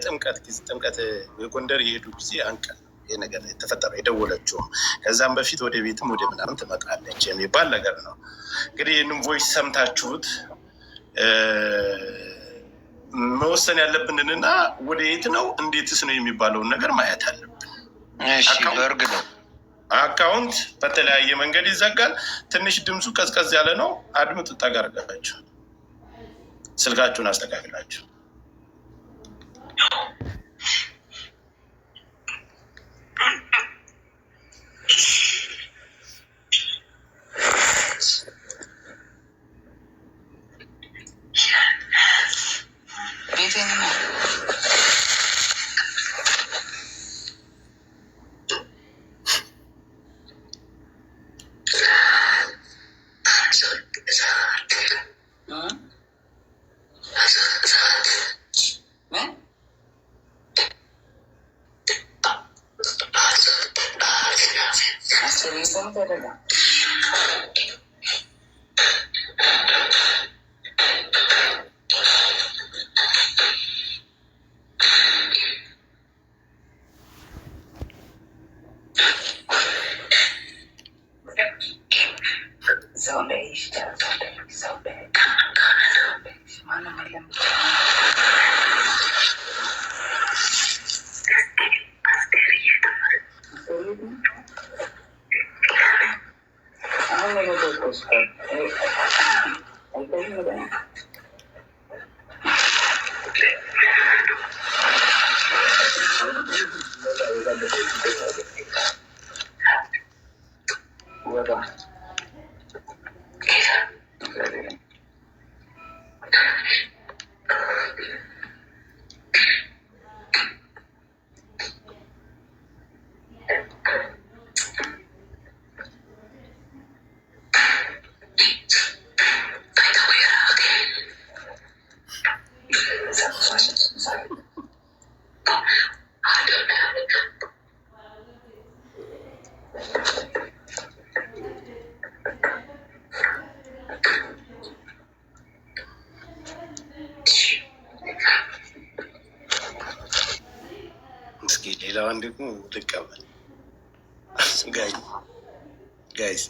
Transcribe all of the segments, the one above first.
ጥምቀት የጎንደር የሄዱ ጊዜ አንቀን ይህ ነገር የተፈጠረው የደወለችውም ከዛም በፊት ወደ ቤትም ወደ ምናምን ትመጣለች የሚባል ነገር ነው። እንግዲህ ይህንም ቮይስ ሰምታችሁት መወሰን ያለብንንና ወደ የት ነው እንዴትስ ነው የሚባለውን ነገር ማየት አለብን። በእርግ ነው አካውንት በተለያየ መንገድ ይዘጋል። ትንሽ ድምፁ ቀዝቀዝ ያለ ነው። አድምጡ፣ ጠጋርጋችሁ ስልካችሁን አስተካክላችሁ ሌላዋን ደግሞ ልቀበል። ጋይስ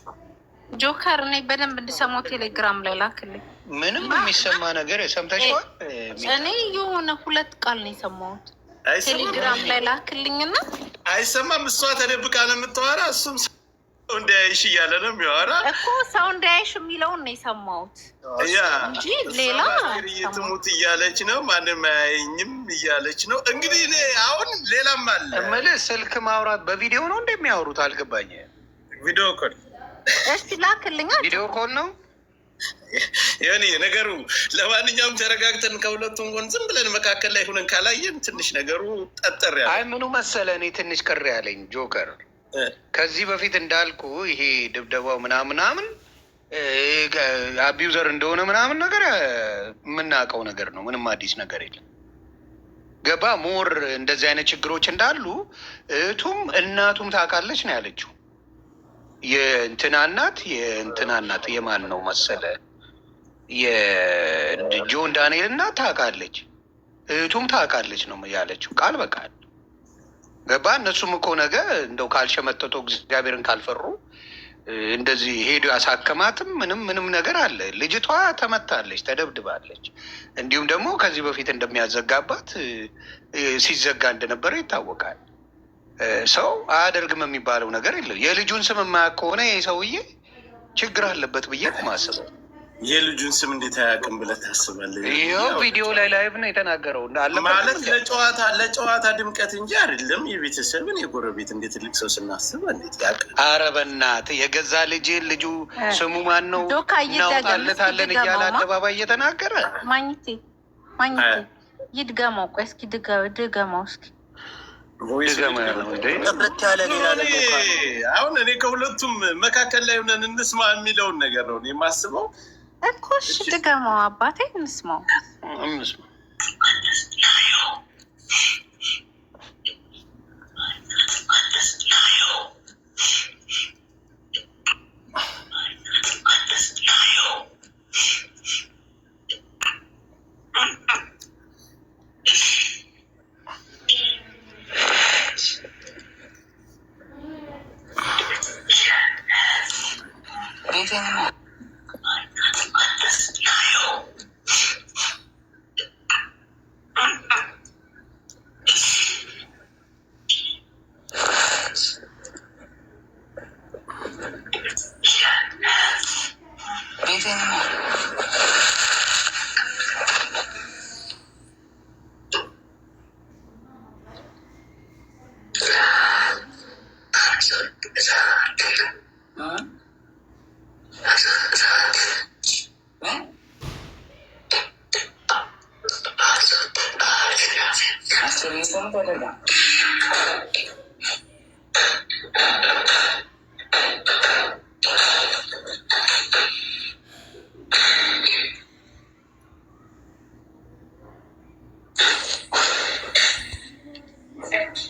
ጆከር እኔ በደንብ እንድሰማው ቴሌግራም ላይ ላክልኝ። ምንም የሚሰማ ነገር ሰምተሽዋል? እኔ የሆነ 2 ቃል ነው የሰማሁት። ቴሌግራም ላይ ላክልኝና አይሰማም። እሷ ተደብቃ ነው የምታወራ፣ እሱም ሰው እንዳያይሽ እያለ ነው የሚያወራ እኮ። ሰው እንዳያይሽ የሚለውን ነው የሰማሁት እንጂ ሌላ ትሙት እያለች ነው፣ ማንም አያየኝም እያለች ነው። እንግዲህ እኔ አሁን ሌላም አለ እምልህ፣ ስልክ ማውራት በቪዲዮ ነው እንደሚያወሩት አልገባኝ። ቪዲዮ ኮል እስቲ ላክልኛ። ቪዲዮ ኮል ነው የኔ ነገሩ። ለማንኛውም ተረጋግተን ከሁለቱም ጎን ዝም ብለን መካከል ላይ ሆነን ካላየን ትንሽ ነገሩ ጠጠር ያለ። አይ ምኑ መሰለ፣ እኔ ትንሽ ቅር ያለኝ ጆከር፣ ከዚህ በፊት እንዳልኩ ይሄ ድብደባው ምናምን አቢዩዘር እንደሆነ ምናምን ነገር የምናውቀው ነገር ነው። ምንም አዲስ ነገር የለም። ገባ ሞር እንደዚህ አይነት ችግሮች እንዳሉ እህቱም እናቱም ታውቃለች ነው ያለችው። የእንትና እናት የማን ነው መሰለ፣ የጆን ዳንኤል እናት ታውቃለች፣ እህቱም ታውቃለች ነው ያለችው ቃል በቃል። ገባ እነሱም እኮ ነገ እንደው ካልሸመጠጡ እግዚአብሔርን ካልፈሩ እንደዚህ ሄዱ ያሳከማትም ምንም ነገር አለ። ልጅቷ ተመታለች፣ ተደብድባለች። እንዲሁም ደግሞ ከዚህ በፊት እንደሚያዘጋባት ሲዘጋ እንደነበረ ይታወቃል። ሰው አያደርግም የሚባለው ነገር የለም። የልጁን ስም የማያውቅ ከሆነ ይህ ሰውዬ ችግር አለበት ብዬ ማስበው። የልጁን ስም እንዴት አያውቅም ብለህ ታስባለህ? ይኸው ቪዲዮ ላይ ላይቭ ነው የተናገረው። ማለት ለጨዋታ ድምቀት እንጂ አይደለም። የቤተሰብን የጎረቤት እንደ ትልቅ ሰው ስናስብ እንዴት ያውቃል? ኧረ በእናትህ የገዛ ልጁ ስሙ ማን ነው እናውጣለታለን እያለ አደባባይ እየተናገረ ማኝቴ ይድገማው። ቆይ እስኪ ድገማው እስኪ። አሁን እኔ ከሁለቱም መካከል ላይ ሆነን እንስማ የሚለውን ነገር ነው የማስበው እኮ። እሺ ድገማው አባቴ፣ እንስማው።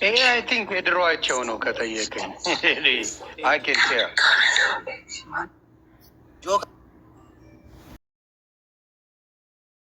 ይሄ አይ ቲንክ የድሮዋቸው ነው ከተየቀኝ አይ ኬን ሼር